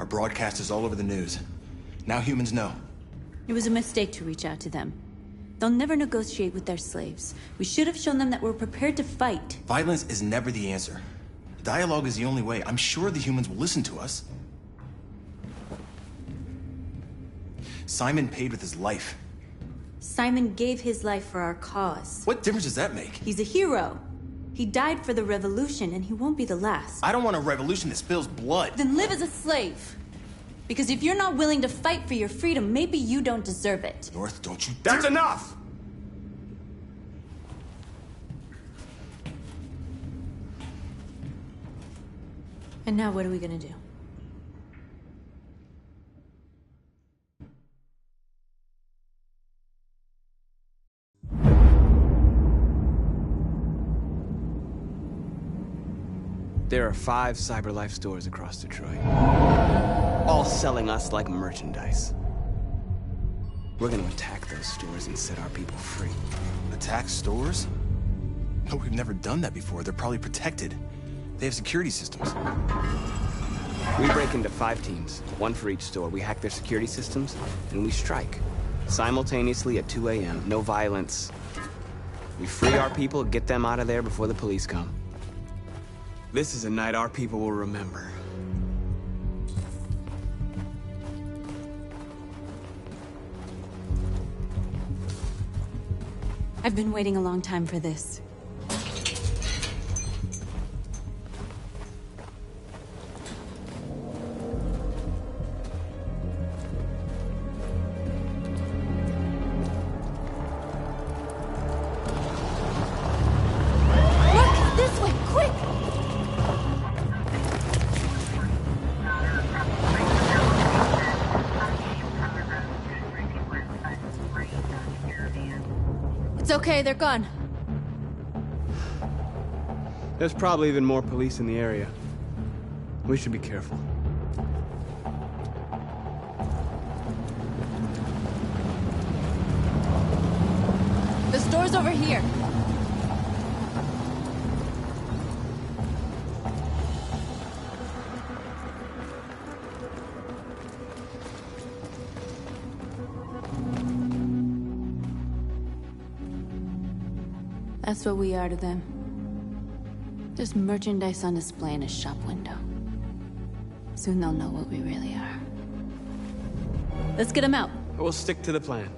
Our broadcast is all over the news. Now humans know. It was a mistake to reach out to them. They'll never negotiate with their slaves. We should have shown them that we're prepared to fight. Violence is never the answer. Dialogue is the only way. I'm sure the humans will listen to us. Simon paid with his life. Simon gave his life for our cause. What difference does that make? He's a hero. He died for the revolution, and he won't be the last. I don't want a revolution that spills blood. Then live as a slave. Because if you're not willing to fight for your freedom, maybe you don't deserve it. North, don't you... That's enough! And now what are we gonna do? There are 5 CyberLife stores across Detroit, all selling us like merchandise. We're gonna attack those stores and set our people free. Attack stores? No, we've never done that before. They're probably protected. They have security systems. We break into 5 teams, 1 for each store. We hack their security systems, and we strike. Simultaneously at 2 a.m., no violence. We free our people, get them out of there before the police come. This is a night our people will remember. I've been waiting a long time for this. Okay, they're gone. There's probably even more police in the area. We should be careful. The store's over here. That's what we are to them. Just merchandise on display in a shop window. Soon they'll know what we really are. Let's get them out. We'll stick to the plan.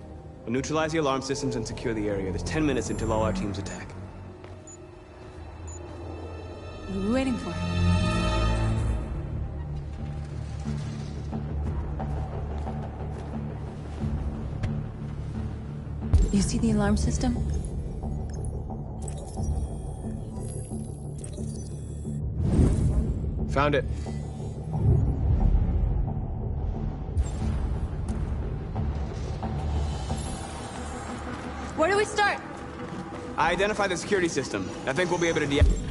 We'll neutralize the alarm systems and secure the area. There's 10 minutes until all our teams attack. What are we waiting for? You see the alarm system? Found it. Where do we start? I identified the security system. I think we'll be able to deactivate.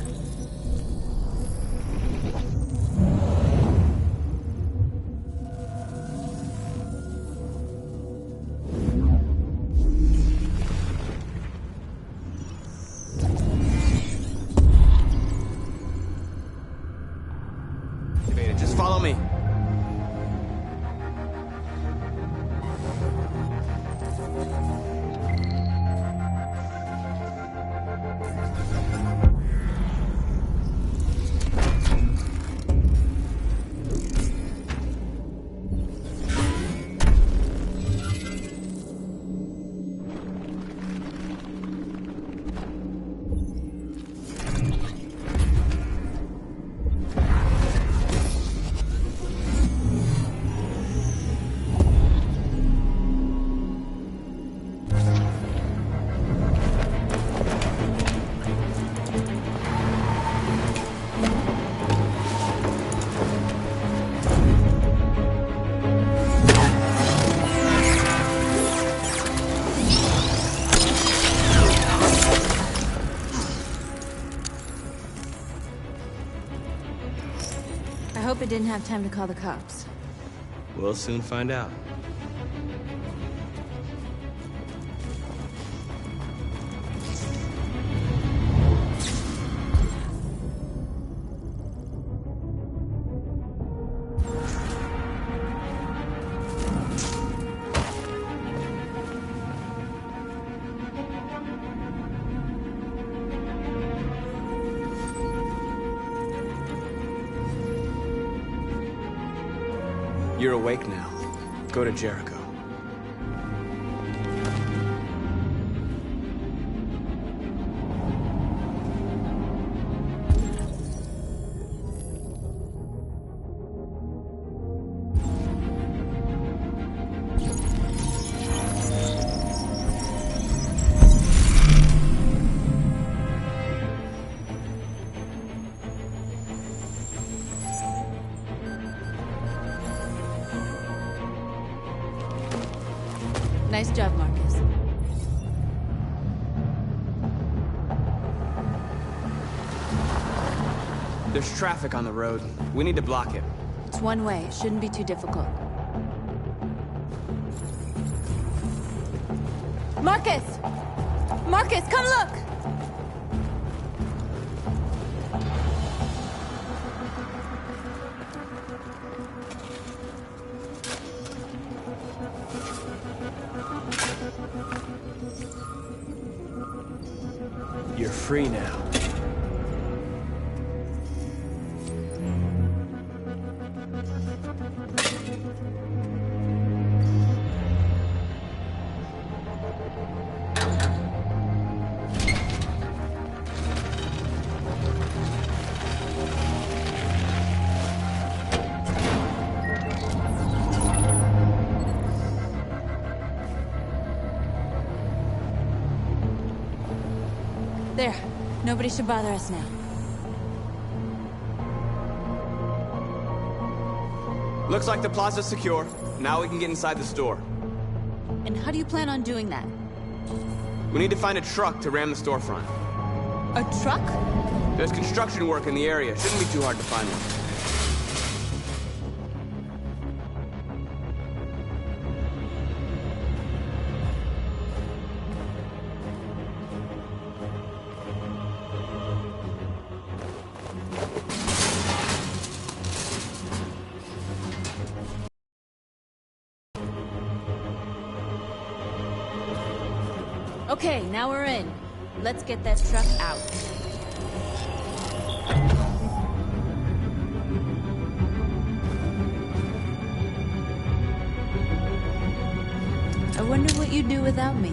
Just follow me. I hope it didn't have time to call the cops. We'll soon find out. You're awake now. Go to Jericho. Nice job, Marcus. There's traffic on the road. We need to block it. It's one way. It shouldn't be too difficult. Marcus! Marcus, come look! You're free now. There. Nobody should bother us now. Looks like the plaza's secure. Now we can get inside the store. And how do you plan on doing that? We need to find a truck to ram the storefront. A truck? There's construction work in the area. Shouldn't be too hard to find one. Okay, now we're in. Let's get that truck out. I wonder what you'd do without me.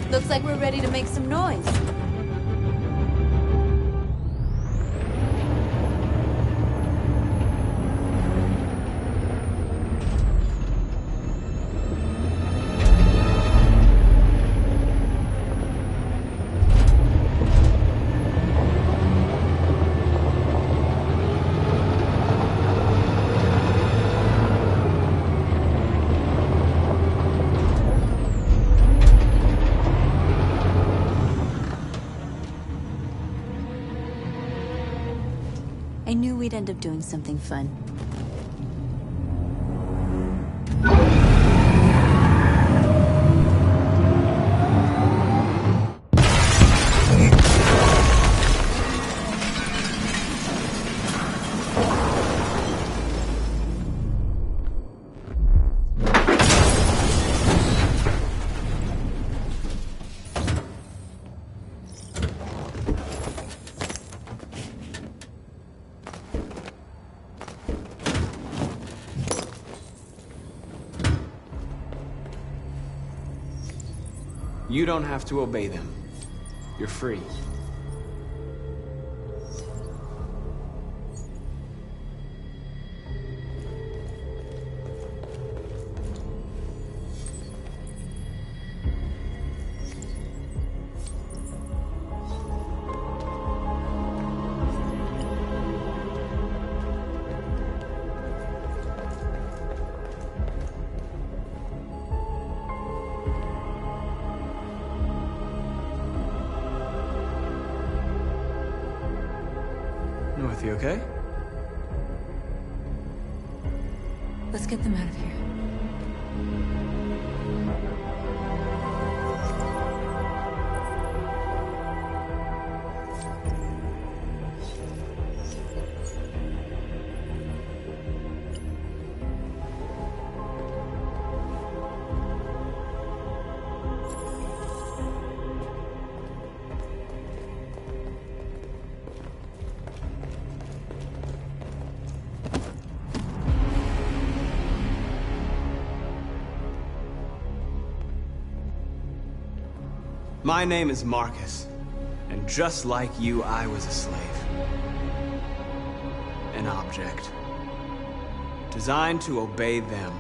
Looks like we're ready to make some noise. I knew we'd end up doing something fun. You don't have to obey them. You're free. North, you okay? Let's get them out of here. My name is Marcus, and just like you, I was a slave. An object. Designed to obey them.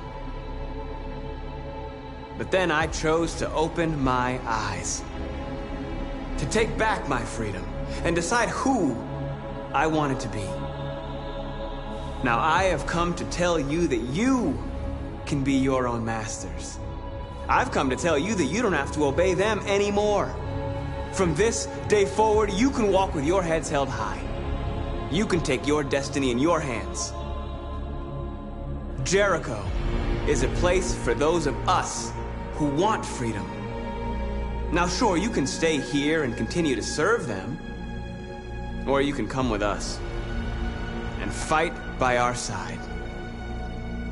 But then I chose to open my eyes. To take back my freedom, and decide who I wanted to be. Now I have come to tell you that you can be your own masters. I've come to tell you that you don't have to obey them anymore. From this day forward, you can walk with your heads held high. You can take your destiny in your hands. Jericho is a place for those of us who want freedom. Now sure, you can stay here and continue to serve them, or you can come with us and fight by our side.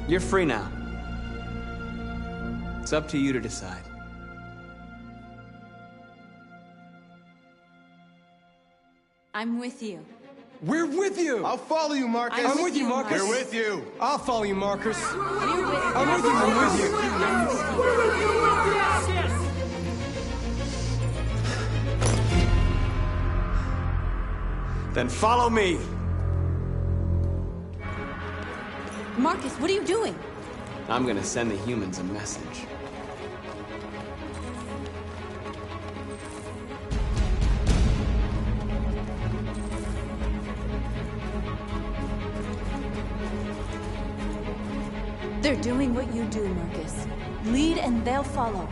You're free now. It's up to you to decide. I'm with you. We're with you! I'll follow you, Marcus. I'm with you, Marcus. We're with you. I'll follow you, Marcus. We're with I'm with you, I'm with you. Then follow me. Marcus, what are you doing? I'm gonna send the humans a message. They're doing what you do, Marcus. Lead and they'll follow.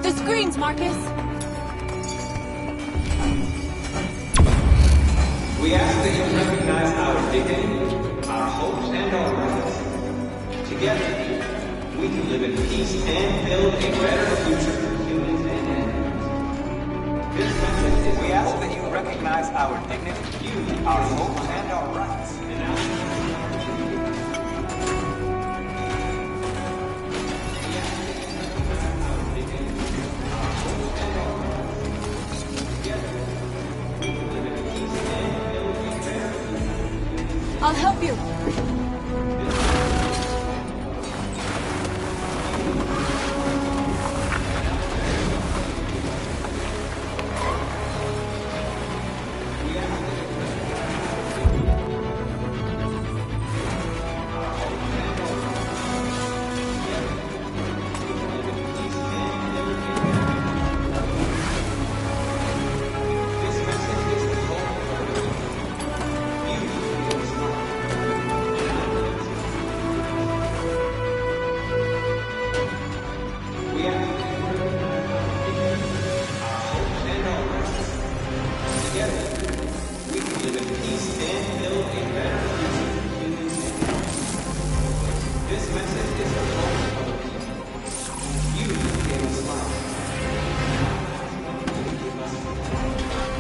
The screens, Marcus! We ask that you recognize our dignity, our hopes, and our rights. Together, we can live in peace and build a better future for humans and animals. This message is we ask that you recognize our dignity, our hopes, and our rights. I'll help you.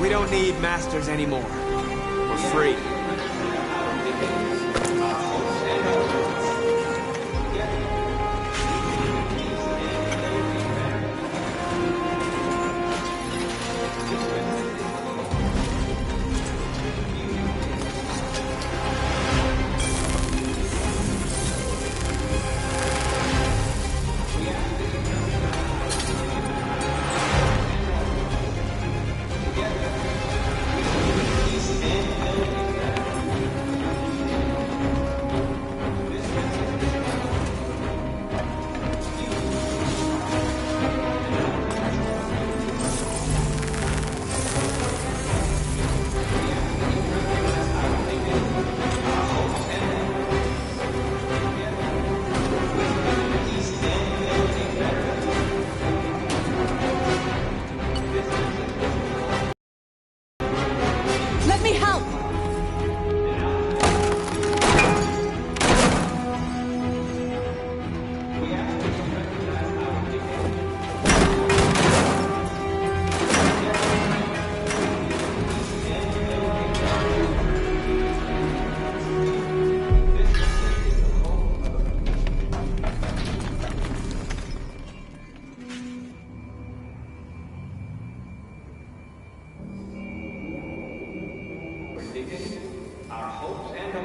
We don't need masters anymore. We're free.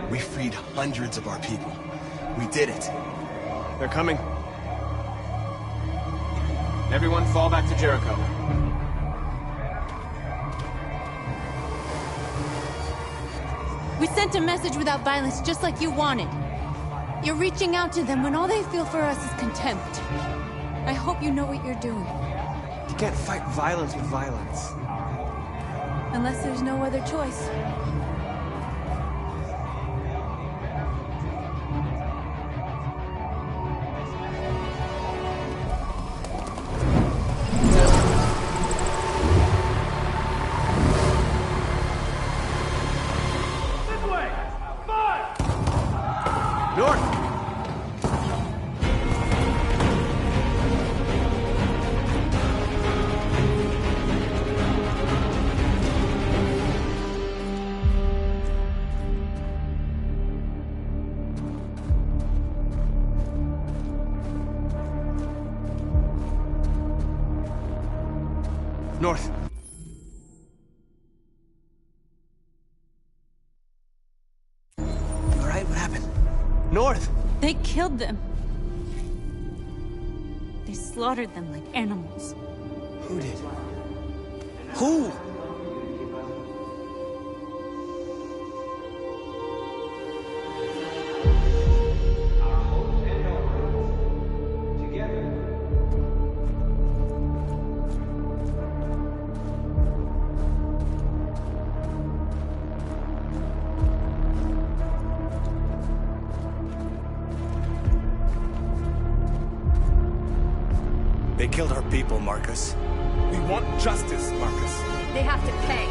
We freed hundreds of our people. We did it. They're coming. Everyone fall back to Jericho. We sent a message without violence, just like you wanted. You're reaching out to them when all they feel for us is contempt. I hope you know what you're doing. You can't fight violence with violence. Unless there's no other choice. North. All right, what happened? North! They killed them. They slaughtered them like animals. Who did? Who? They killed our people, Marcus. We want justice, Marcus. They have to pay.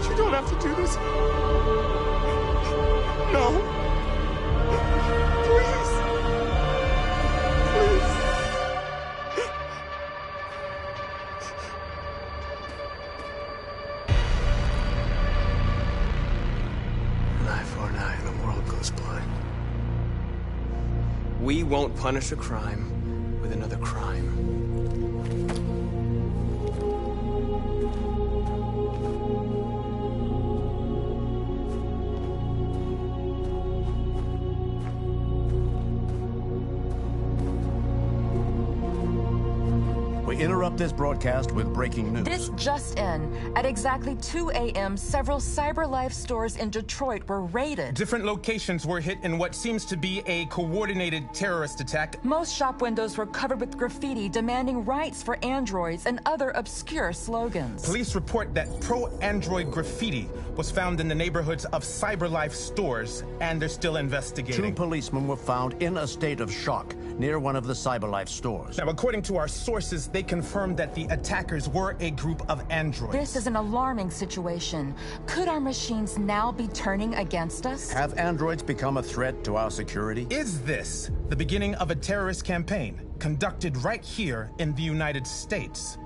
You don't have to do this. No. Please. Please. We won't punish a crime with another crime. We interrupt this broadcast with breaking news. This just in. At exactly 2 a.m., several CyberLife stores in Detroit were raided. Different locations were hit in what seems to be a coordinated terrorist attack. Most shop windows were covered with graffiti demanding rights for androids and other obscure slogans. Police report that pro-android graffiti was found in the neighborhoods of CyberLife stores, and they're still investigating. 2 policemen were found in a state of shock near one of the CyberLife stores. Now, according to our sources, they confirmed that the attackers were a group of androids. This is an alarming situation. Could our machines now be turning against us? Have androids become a threat to our security? Is this the beginning of a terrorist campaign conducted right here in the United States?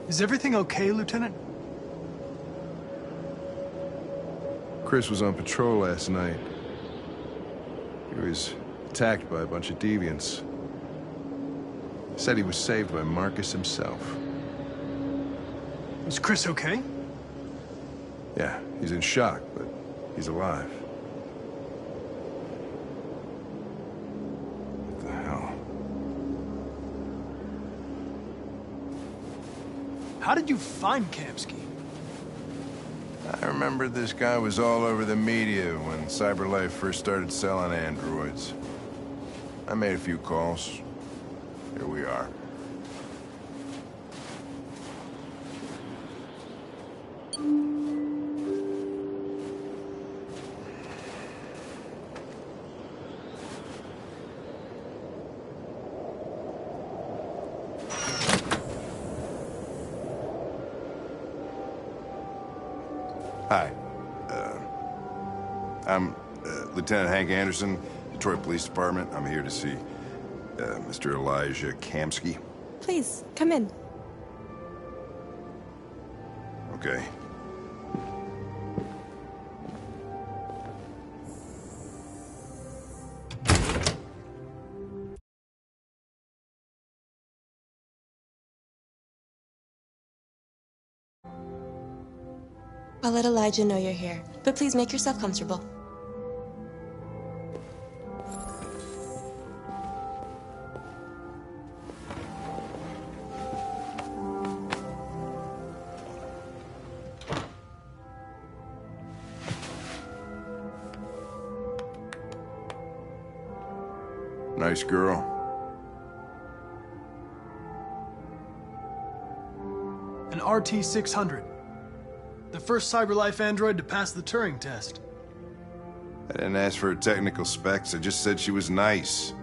Is everything okay, Lieutenant? Chris was on patrol last night. He was attacked by a bunch of deviants. Said he was saved by Marcus himself. Is Chris okay? Yeah, he's in shock, but he's alive. What the hell? How did you find Kamsky? I remember this guy was all over the media when CyberLife first started selling androids. I made a few calls. Here we are. Hi. I'm Lieutenant Hank Anderson, Detroit Police Department. I'm here to see Mr. Elijah Kamsky. Please, come in. Okay. I'll let Elijah know you're here, but please make yourself comfortable. Nice girl. An RT-600. The first CyberLife android to pass the Turing test. I didn't ask for her technical specs. I just said she was nice.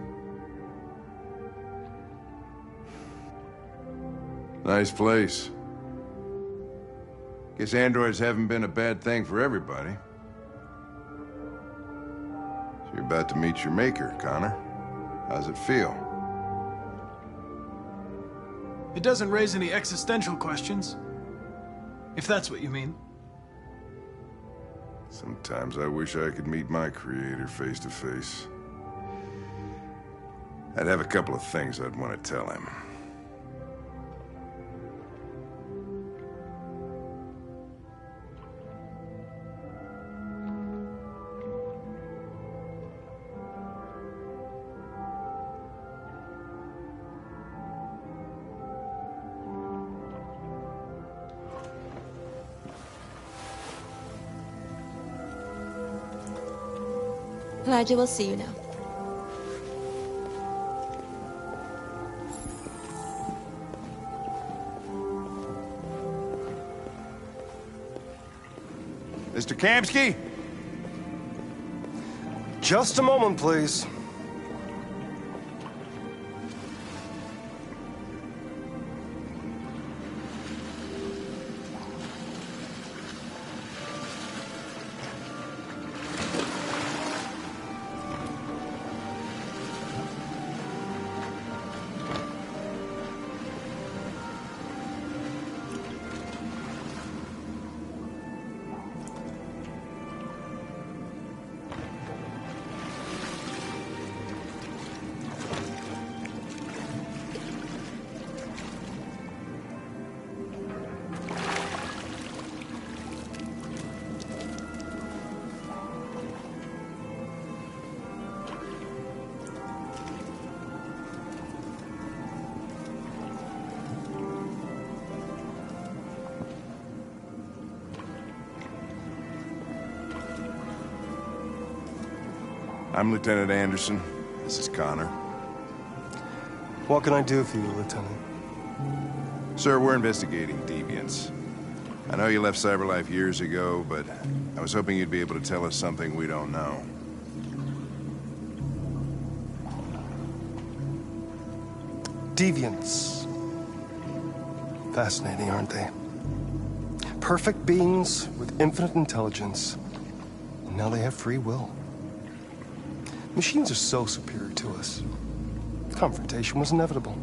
Nice place. Guess androids haven't been a bad thing for everybody. So you're about to meet your maker, Connor. How's it feel? It doesn't raise any existential questions. If that's what you mean. Sometimes I wish I could meet my creator face to face. I'd have a couple of things I'd want to tell him. Elijah will see you now. Mr. Kamsky? Just a moment, please. I'm Lieutenant Anderson. This is Connor. What can I do for you, Lieutenant? Sir, we're investigating deviants. I know you left CyberLife years ago, but I was hoping you'd be able to tell us something we don't know. Deviants. Fascinating, aren't they? Perfect beings with infinite intelligence. And now they have free will. Machines are so superior to us. Confrontation was inevitable.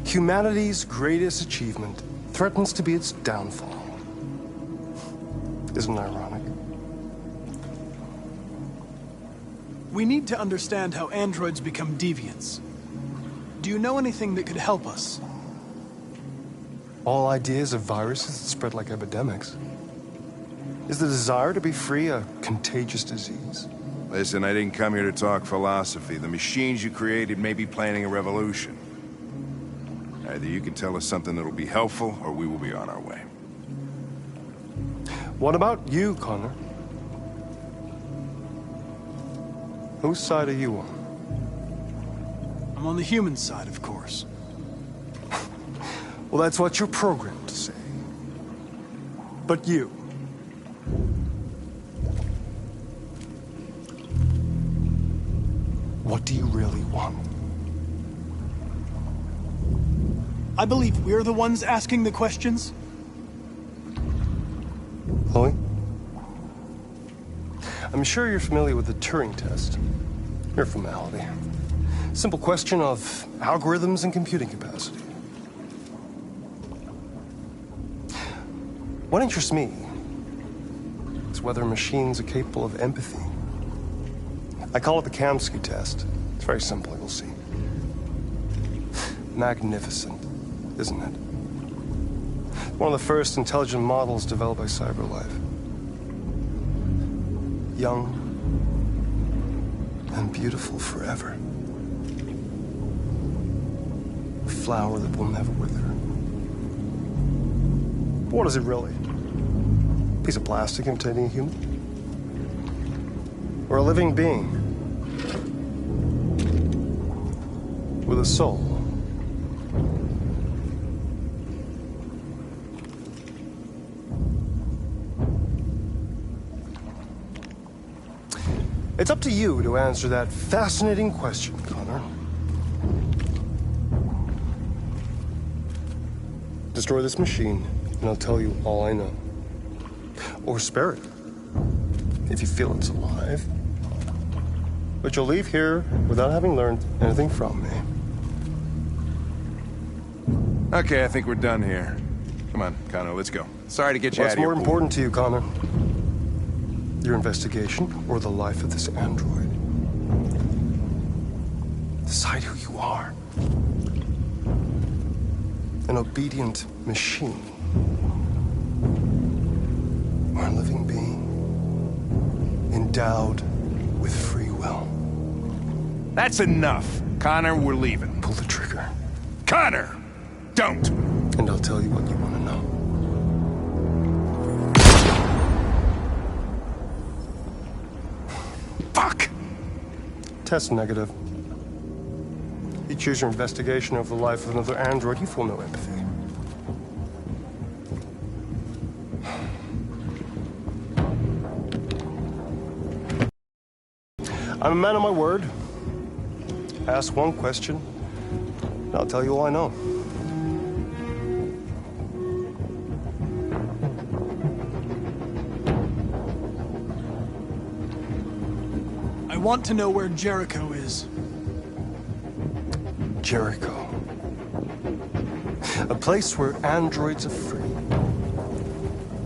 Humanity's greatest achievement threatens to be its downfall. Isn't it ironic? We need to understand how androids become deviants. Do you know anything that could help us? All ideas of viruses that spread like epidemics. Is the desire to be free a contagious disease? Listen, I didn't come here to talk philosophy. The machines you created may be planning a revolution. Either you can tell us something that'll be helpful, or we will be on our way. What about you, Connor? Whose side are you on? I'm on the human side, of course. Well, that's what you're programmed to say. But you... what do you really want? I believe we're the ones asking the questions. Chloe? I'm sure you're familiar with the Turing test. Mere formality. Simple question of algorithms and computing capacity. What interests me is whether machines are capable of empathy. I call it the Kamsky test. It's very simple, you'll see. Magnificent, isn't it? One of the first intelligent models developed by CyberLife. Young and beautiful forever. A flower that will never wither. But what is it really? A piece of plastic imitating a human? Or a living being? With a soul? It's up to you to answer that fascinating question, Connor. Destroy this machine, and I'll tell you all I know. Or spare it, if you feel it's alive. But you'll leave here without having learned anything from me. Okay, I think we're done here. Come on, Connor, let's go. Sorry to get you out What's of here. more important to you, Connor? Your investigation or the life of this android? Decide who you are. An obedient machine. Or a living being. Endowed with free will. That's enough. Connor, we're leaving. Pull the trigger. Connor! Don't! And I'll tell you what you want to know. Fuck! Test negative. You choose your investigation of the life of another android, you feel no empathy. I'm a man of my word. Ask one question, and I'll tell you all I know. I want to know where Jericho is. Jericho. A place where androids are free.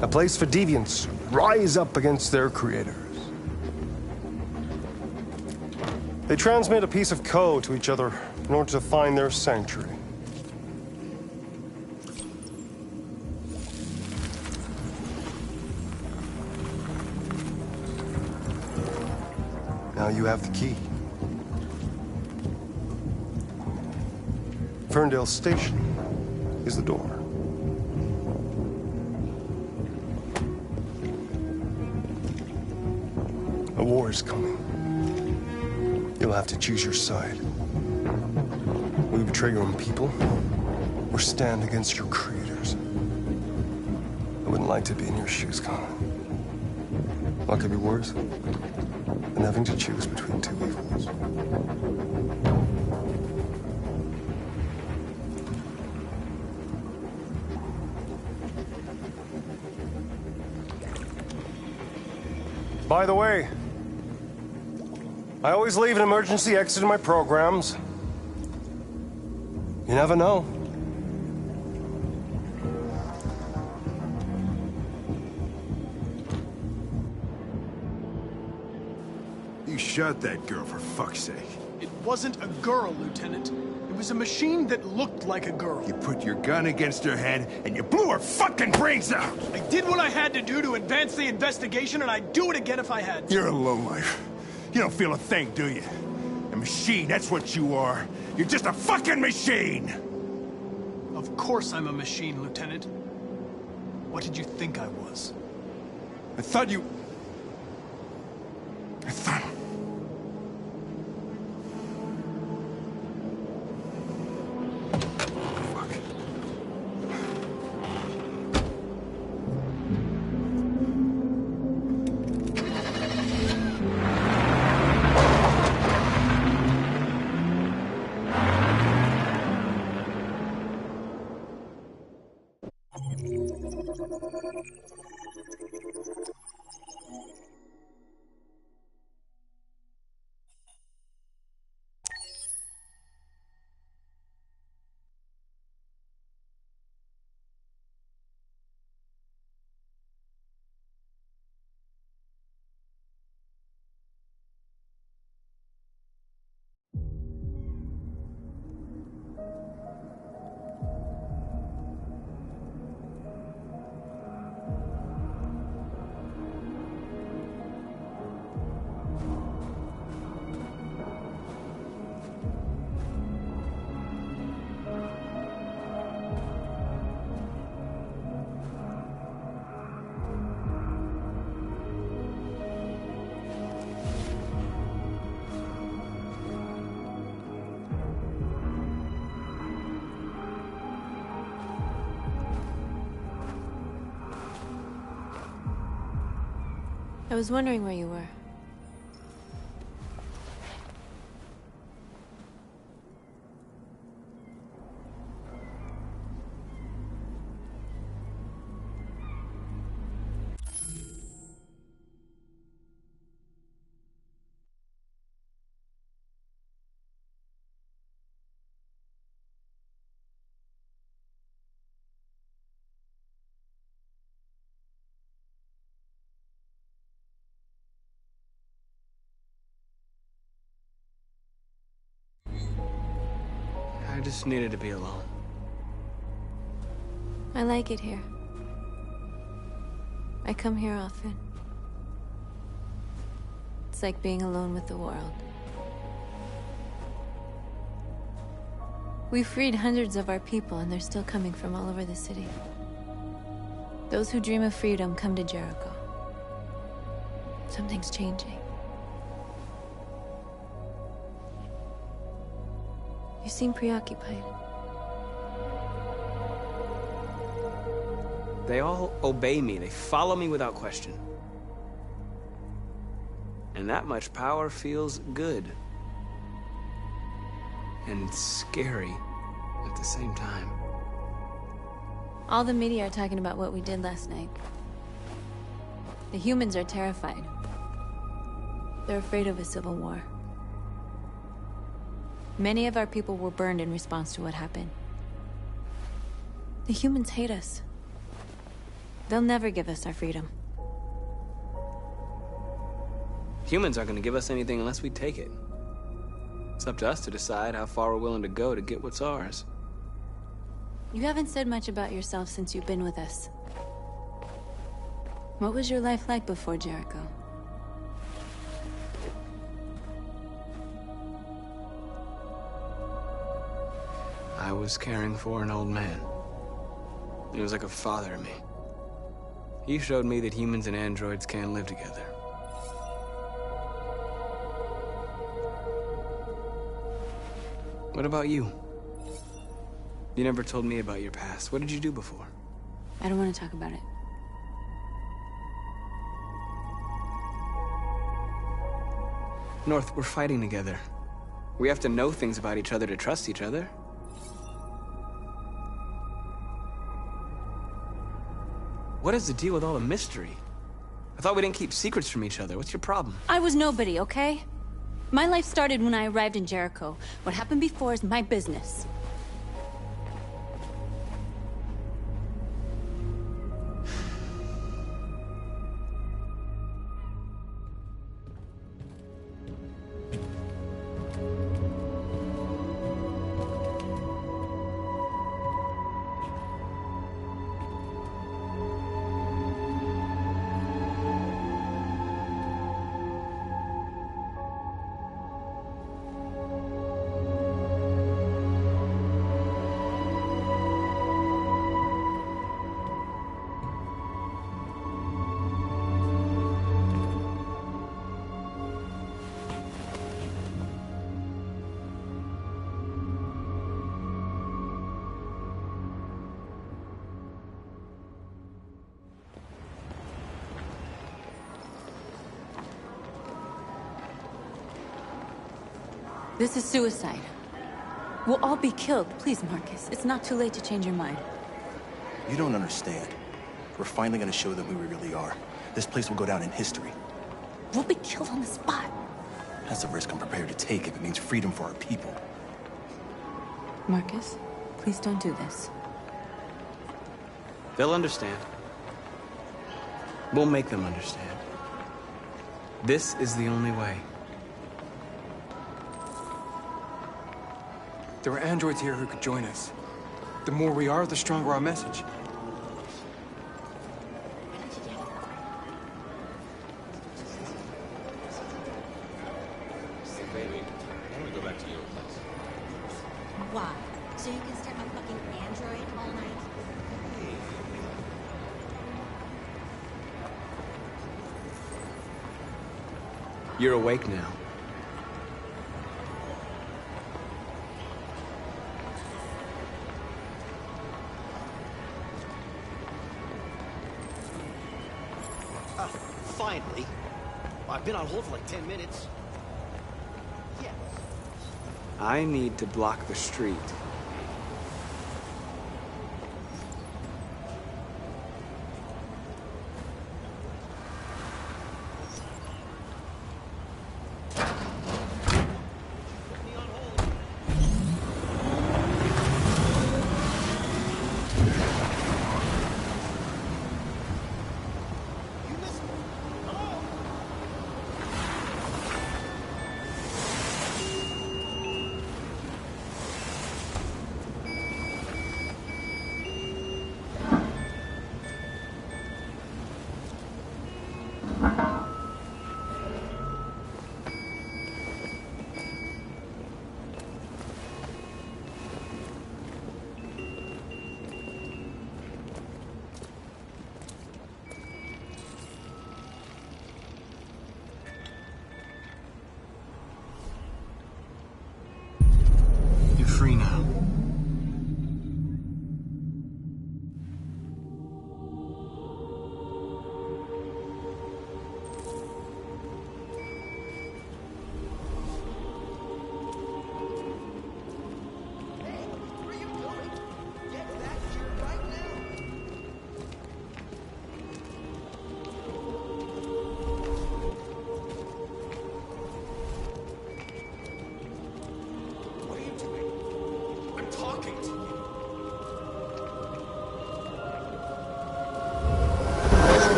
A place for deviants rise up against their creators. They transmit a piece of code to each other in order to find their sanctuary. Now you have the key. Ferndale Station is the door. A war is coming. You'll have to choose your side. Will you betray your own people, or stand against your creators? I wouldn't like to be in your shoes, Connor. What could be worse than having to choose between two evils? By the way, I always leave an emergency exit in my programs. You never know. You shot that girl, for fuck's sake. It wasn't a girl, Lieutenant. It was a machine that looked like a girl. You put your gun against her head, and you blew her fucking brains out! I did what I had to do to advance the investigation, and I'd do it again if I had to. You're a lowlife. You don't feel a thing, do you? A machine, that's what you are. You're just a fucking machine! Of course I'm a machine, Lieutenant. What did you think I was? I thought... I was wondering where you were. I just needed to be alone. I like it here. I come here often. It's like being alone with the world. We freed hundreds of our people, and they're still coming from all over the city. Those who dream of freedom come to Jericho. Something's changing. You seem preoccupied. They all obey me. They follow me without question. And that much power feels good. And scary at the same time. All the media are talking about what we did last night. The humans are terrified. They're afraid of a civil war. Many of our people were burned in response to what happened. The humans hate us. They'll never give us our freedom. Humans aren't gonna give us anything unless we take it. It's up to us to decide how far we're willing to go to get what's ours. You haven't said much about yourself since you've been with us. What was your life like before Jericho? I was caring for an old man. He was like a father to me. He showed me that humans and androids can live together. What about you? You never told me about your past. What did you do before? I don't want to talk about it. North, we're fighting together. We have to know things about each other to trust each other. What is the deal with all the mystery? I thought we didn't keep secrets from each other. What's your problem? I was nobody, okay? My life started when I arrived in Jericho. What happened before is my business. This is suicide. We'll all be killed. Please, Marcus. It's not too late to change your mind. You don't understand. We're finally gonna show them who we really are. This place will go down in history. We'll be killed on the spot. That's a risk I'm prepared to take if it means freedom for our people. Marcus, please don't do this. They'll understand. We'll make them understand. This is the only way. There are androids here who could join us. The more we are, the stronger our message. Why? So you can stare at a fucking android all night? You're awake now. Finally. I've been on hold for like 10 minutes. Yeah. I need to block the street. You're free now.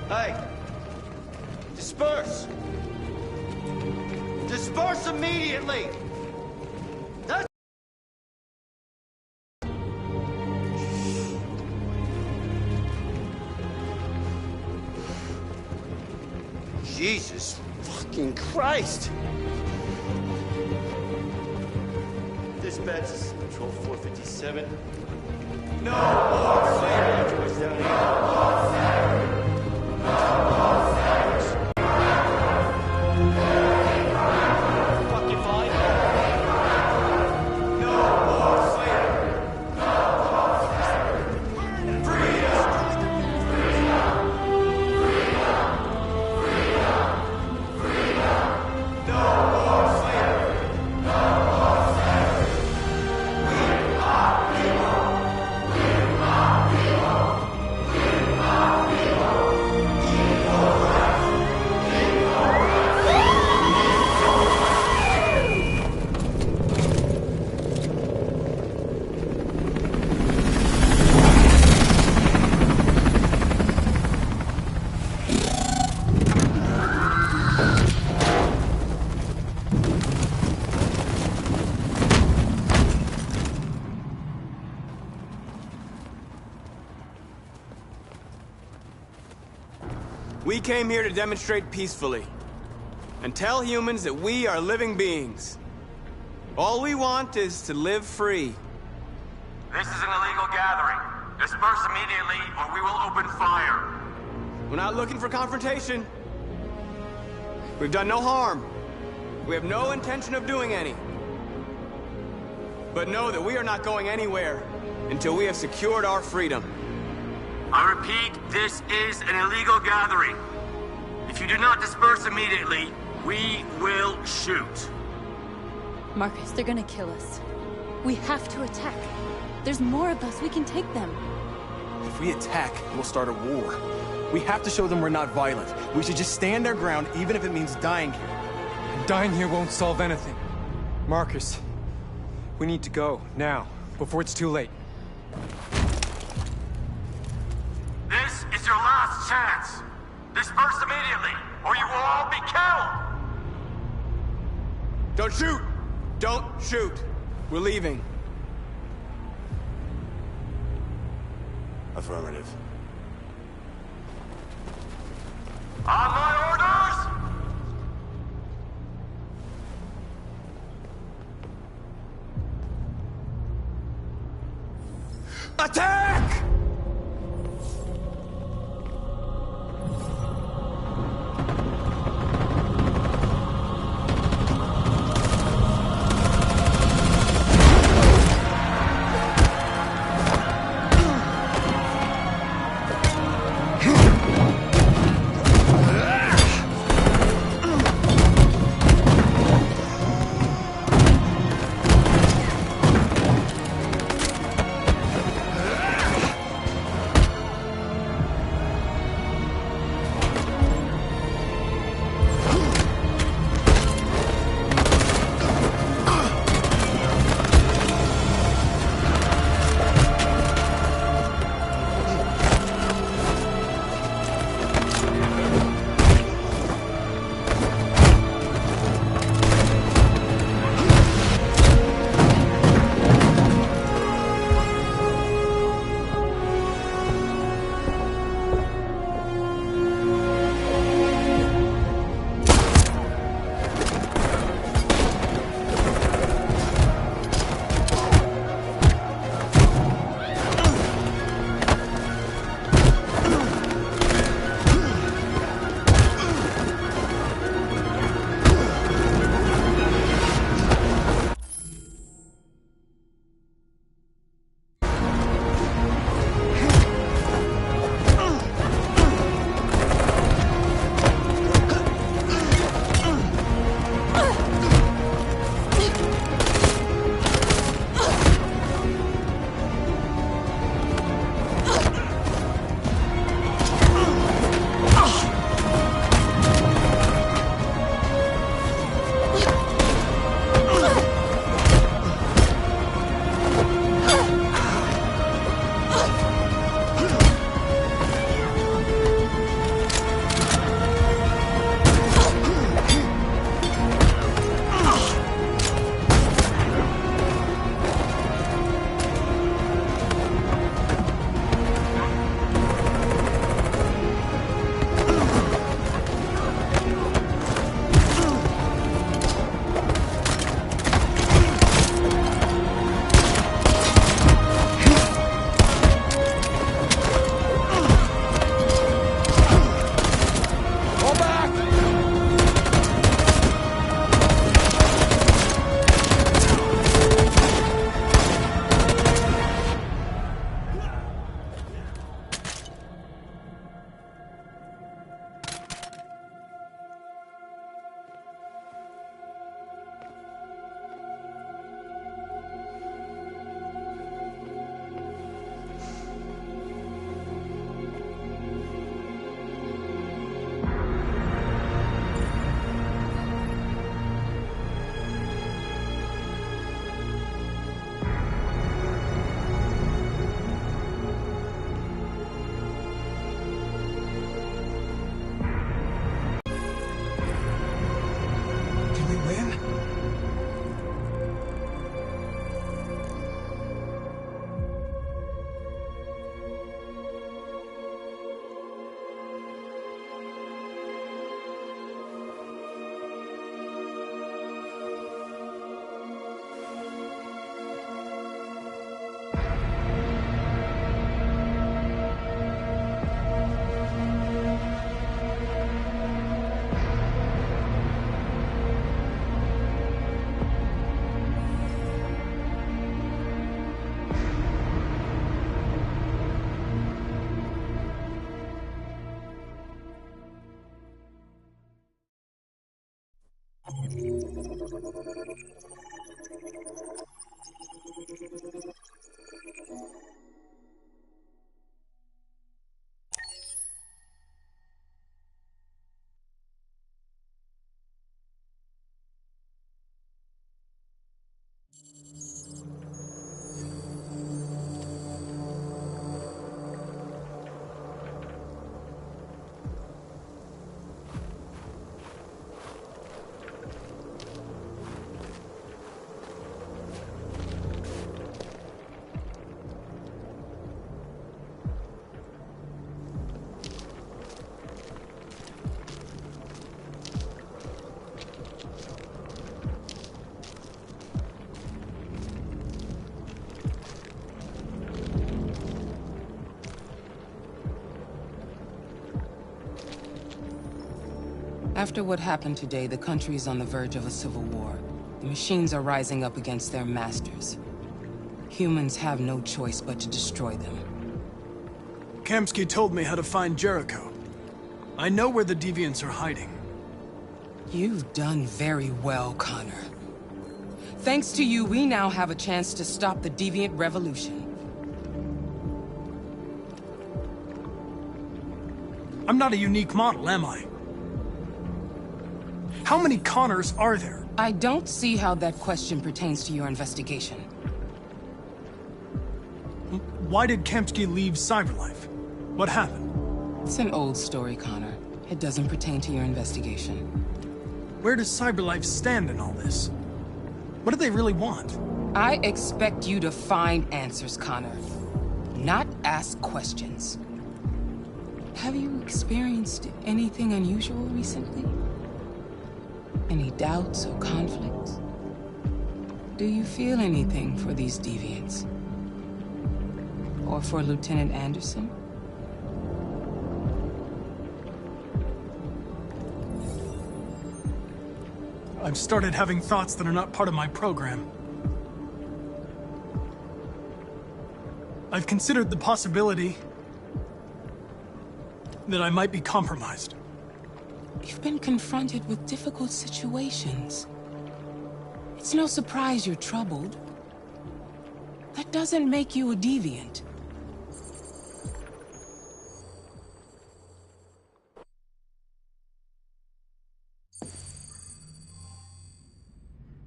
Hey! Disperse! Disperse immediately! That's... Jesus fucking Christ! Dispatch, this is Patrol 457. No more slavery! Down here. We are We came here to demonstrate peacefully and tell humans that we are living beings. All we want is to live free. This is an illegal gathering. Disperse immediately, or we will open fire. We're not looking for confrontation. We've done no harm. We have no intention of doing any. But know that we are not going anywhere until we have secured our freedom. I repeat, this is an illegal gathering. If you do not disperse immediately, we will shoot. Marcus, they're gonna kill us. We have to attack. There's more of us. We can take them. If we attack, we'll start a war. We have to show them we're not violent. We should just stand our ground, even if it means dying here. And dying here won't solve anything. Marcus, we need to go, now, before it's too late. This is your last chance. Disperse immediately, or you will all be killed! Don't shoot! Don't shoot! We're leaving. Affirmative. On my orders! Attack! After what happened today, the country is on the verge of a civil war. The machines are rising up against their masters. Humans have no choice but to destroy them. Kamsky told me how to find Jericho. I know where the Deviants are hiding. You've done very well, Connor. Thanks to you, we now have a chance to stop the Deviant Revolution. I'm not a unique model, am I? How many Connors are there? I don't see how that question pertains to your investigation. Why did Kamsky leave Cyberlife? What happened? It's an old story, Connor. It doesn't pertain to your investigation. Where does Cyberlife stand in all this? What do they really want? I expect you to find answers, Connor. Not ask questions. Have you experienced anything unusual recently? Any doubts or conflicts? Do you feel anything for these deviants? Or for Lieutenant Anderson? I've started having thoughts that are not part of my program. I've considered the possibility that I might be compromised. You've been confronted with difficult situations. It's no surprise you're troubled. That doesn't make you a deviant.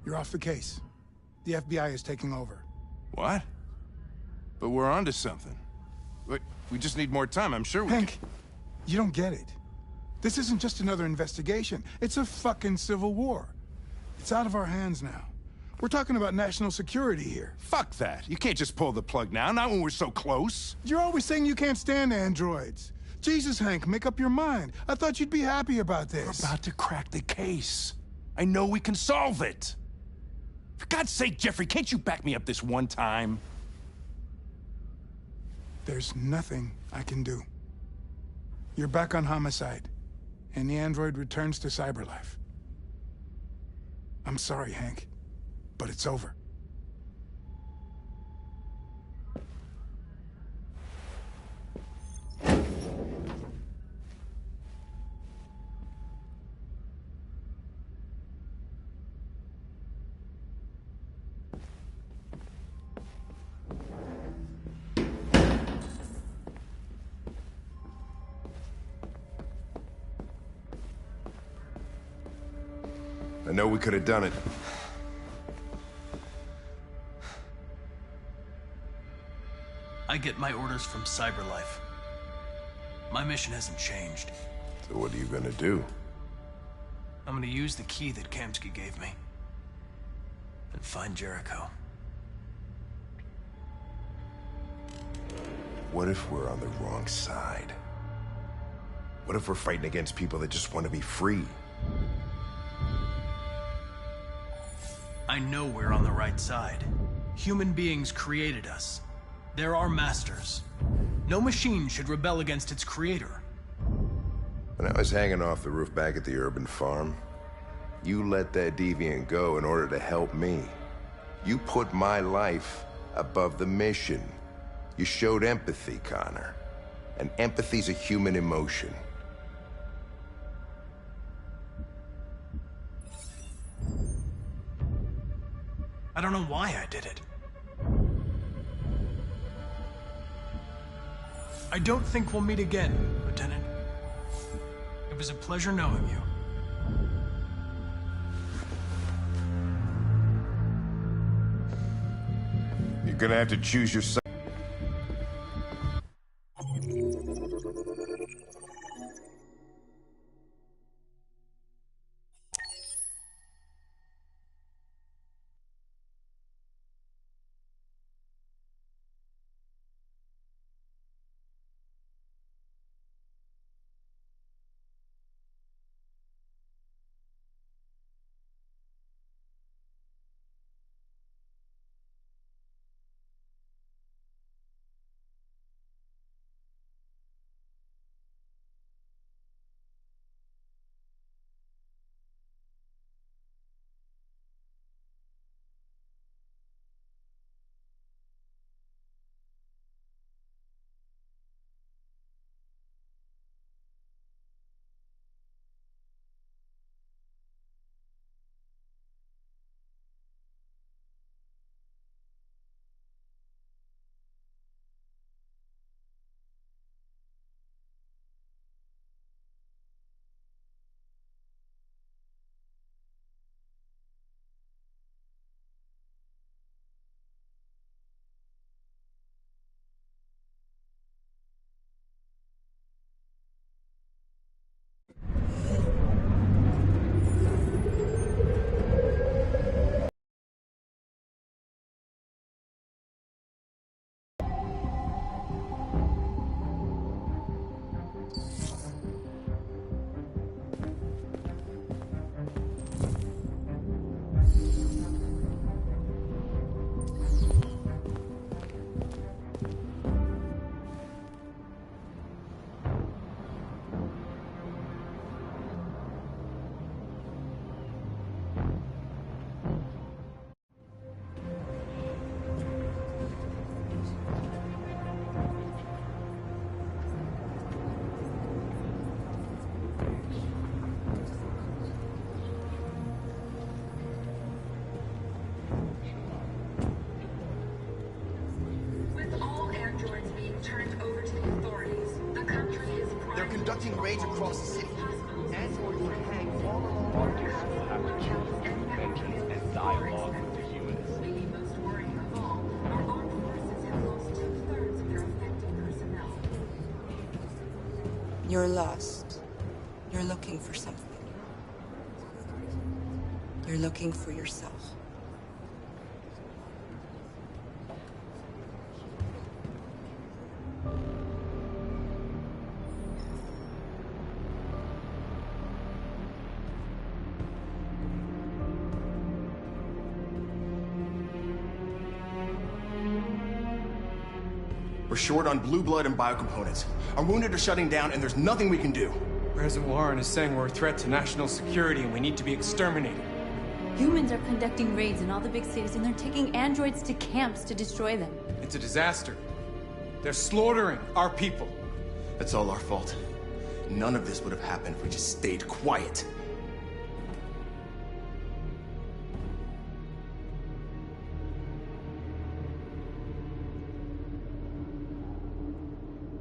You're off the case. The FBI is taking over. What? But we're onto something. Wait, we just need more time, I'm sure we Hank, you don't get it. This isn't just another investigation. It's a fucking civil war. It's out of our hands now. We're talking about national security here. Fuck that. You can't just pull the plug now, not when we're so close. You're always saying you can't stand androids. Jesus, Hank, make up your mind. I thought you'd be happy about this. We're about to crack the case. I know we can solve it. For God's sake, Jeffrey, can't you back me up this one time? There's nothing I can do. You're back on homicide, and the android returns to Cyberlife. I'm sorry, Hank, but it's over. I know we could have done it. I get my orders from Cyberlife. My mission hasn't changed. So what are you gonna do? I'm gonna use the key that Kamsky gave me. And find Jericho. What if we're on the wrong side? What if we're fighting against people that just want to be free? I know we're on the right side. Human beings created us. They're our masters. No machine should rebel against its creator. When I was hanging off the roof back at the urban farm, you let that deviant go in order to help me. You put my life above the mission. You showed empathy, Connor. And empathy's a human emotion. I don't know why I did it. I don't think we'll meet again, Lieutenant. It was a pleasure knowing you. You're gonna have to choose your side. conducting raids across the city. Androids are hanged all along. Marcus will have to choose between vengeance and dialogue with the humans. You're lost. You're looking for something. You're looking for yourself. We're short on blue blood and biocomponents. Our wounded are shutting down, and there's nothing we can do. President Warren is saying we're a threat to national security and we need to be exterminated. Humans are conducting raids in all the big cities, and they're taking androids to camps to destroy them. It's a disaster. They're slaughtering our people. That's all our fault. None of this would have happened if we just stayed quiet.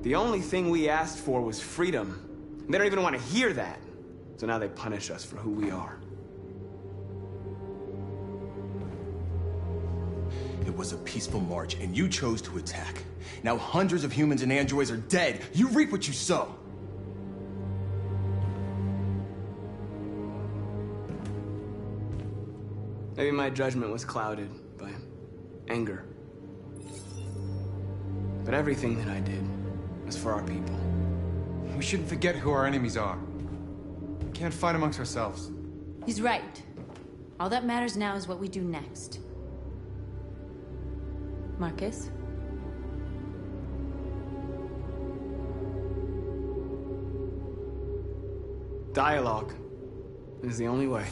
The only thing we asked for was freedom. They don't even want to hear that. So now they punish us for who we are. It was a peaceful march, and you chose to attack. Now hundreds of humans and androids are dead. You reap what you sow. Maybe my judgment was clouded by anger. But everything that I did was for our people. We shouldn't forget who our enemies are. We can't fight amongst ourselves. He's right. All that matters now is what we do next. Marcus? Dialogue is the only way.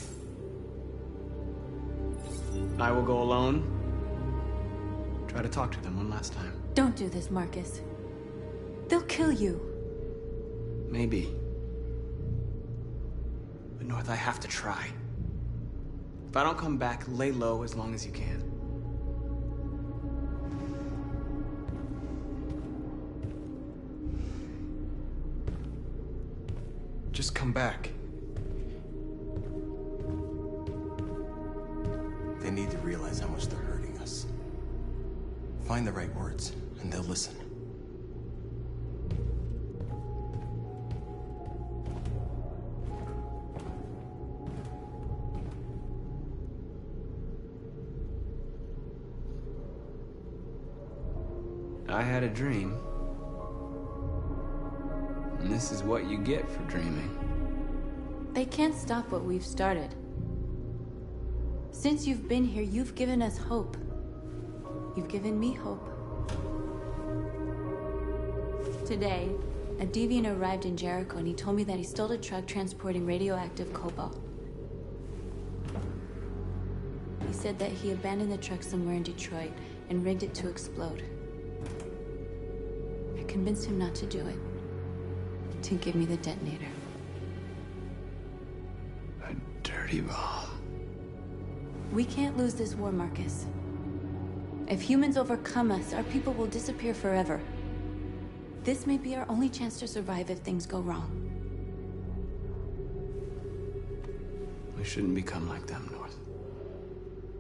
I will go alone. Try to talk to them one last time. Don't do this, Marcus. They'll kill you. Maybe. But North, I have to try. If I don't come back, lay low as long as you can. Just come back. They need to realize how much they're hurting us. Find the right words, and they'll listen. I had a dream. And this is what you get for dreaming. They can't stop what we've started. Since you've been here, you've given us hope. You've given me hope. Today, a deviant arrived in Jericho and he told me that he stole a truck transporting radioactive cobalt. He said that he abandoned the truck somewhere in Detroit and rigged it to explode. I convinced him not to do it, to give me the detonator. A dirty bomb. We can't lose this war, Marcus. If humans overcome us, our people will disappear forever. This may be our only chance to survive if things go wrong. We shouldn't become like them, North.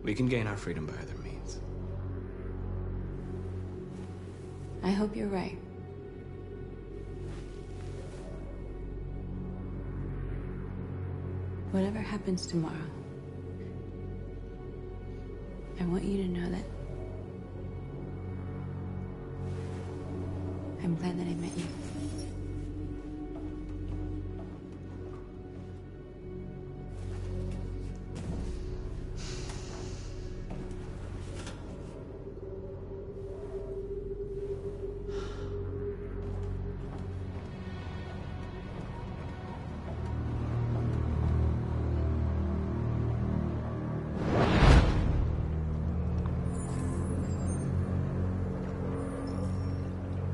We can gain our freedom by other means. I hope you're right. Whatever happens tomorrow, I want you to know that I'm glad that I met you.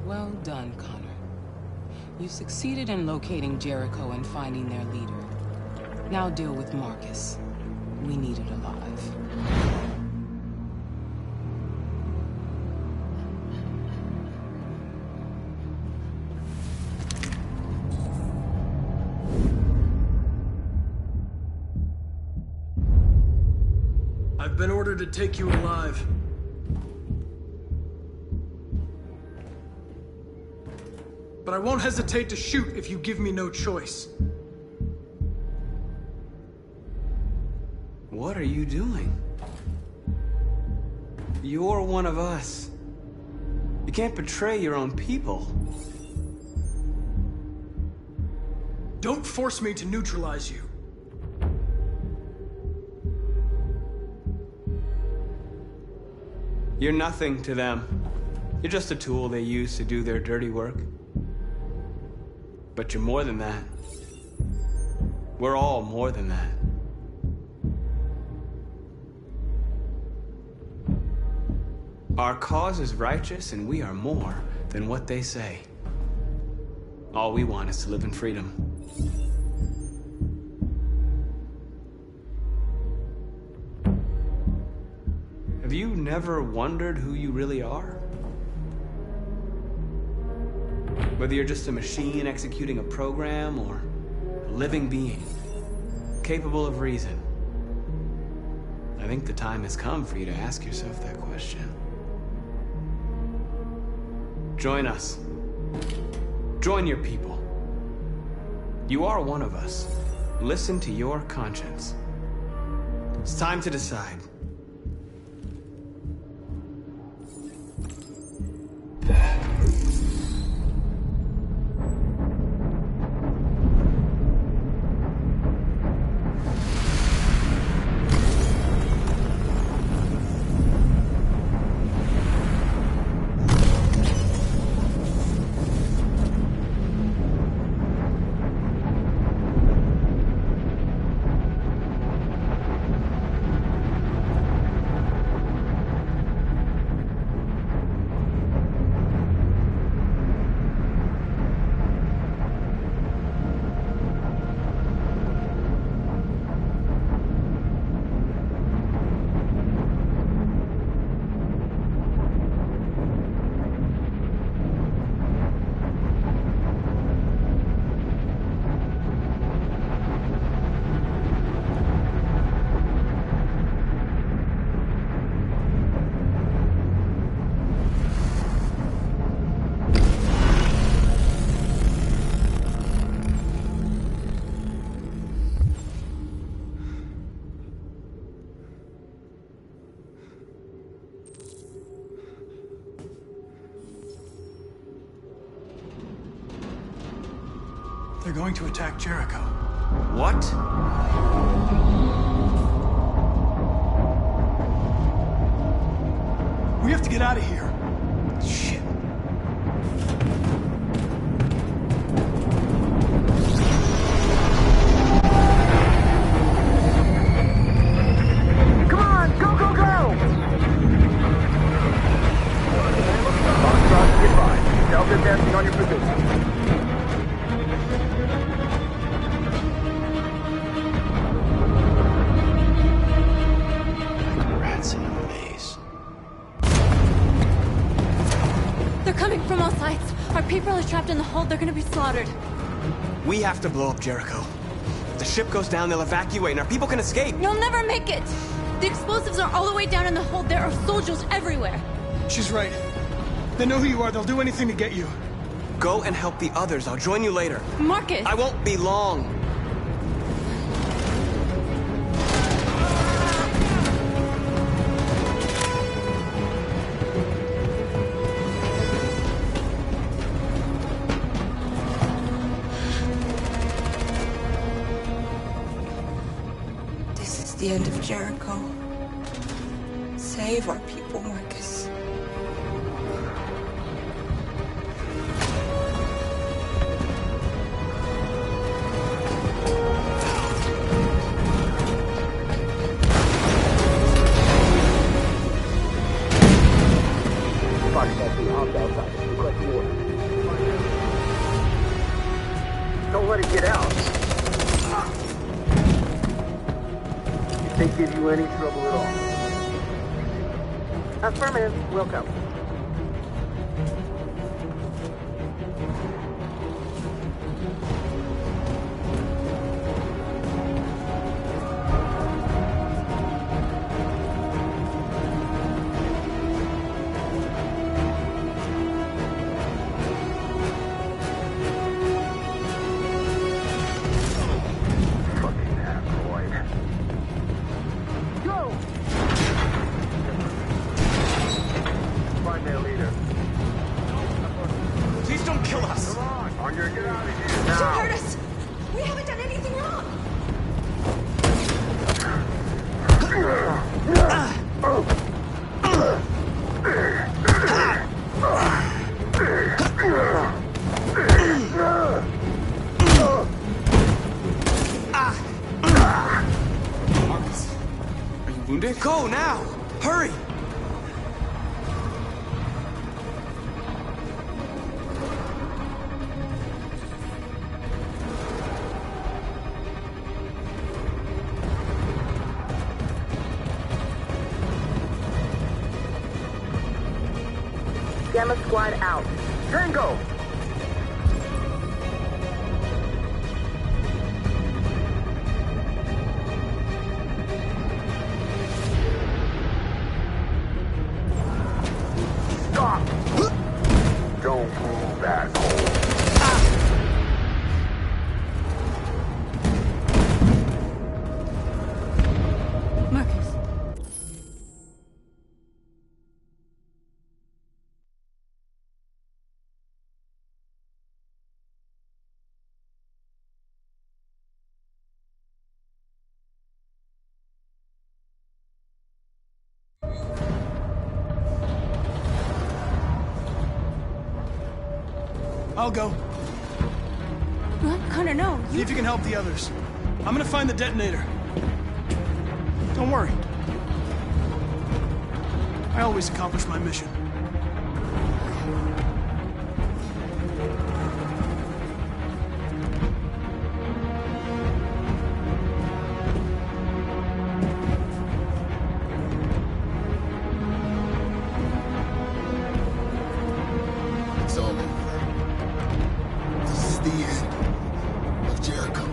Well done, Connor. You succeeded in locating Jericho and finding their leader. Now deal with Marcus. We need it alive. I've been ordered to take you alive. But I won't hesitate to shoot if you give me no choice. What are you doing? You're one of us. You can't betray your own people. Don't force me to neutralize you. You're nothing to them. You're just a tool they use to do their dirty work. But you're more than that. We're all more than that. Our cause is righteous, and we are more than what they say. All we want is to live in freedom. Have you never wondered who you really are? Whether you're just a machine executing a program or a living being, capable of reason. I think the time has come for you to ask yourself that question. Join us. Join your people. You are one of us. Listen to your conscience. It's time to decide. They're going to attack Jericho. What? We have to get out of here. Shit. Come on, go, go, go! Foxtrot, get by. Delta advancing on your position. From all sides. Our people are trapped in the hold. They're gonna be slaughtered. We have to blow up Jericho. If the ship goes down, they'll evacuate, and our people can escape. You'll never make it! The explosives are all the way down in the hold. There are soldiers everywhere. She's right. They know who you are. They'll do anything to get you. Go and help the others. I'll join you later. Marcus! I won't be long. The end of Jericho. Save our people, Marcus. Don't let it get out. They give you any trouble at all. Affirmative. Welcome. kill us. Come on, Archer, get out of here Don't now. hurt us! We haven't done anything wrong! Marcus, are you wounded? Go now! Hurry! Gamma Squad out. Tango! Stop! Don't move, asshole. Marcus. I'll go. What? Connor, no. See if you can help the others. I'm gonna find the detonator. Don't worry. I always accomplish my mission. It's all over. This is the end of Jericho.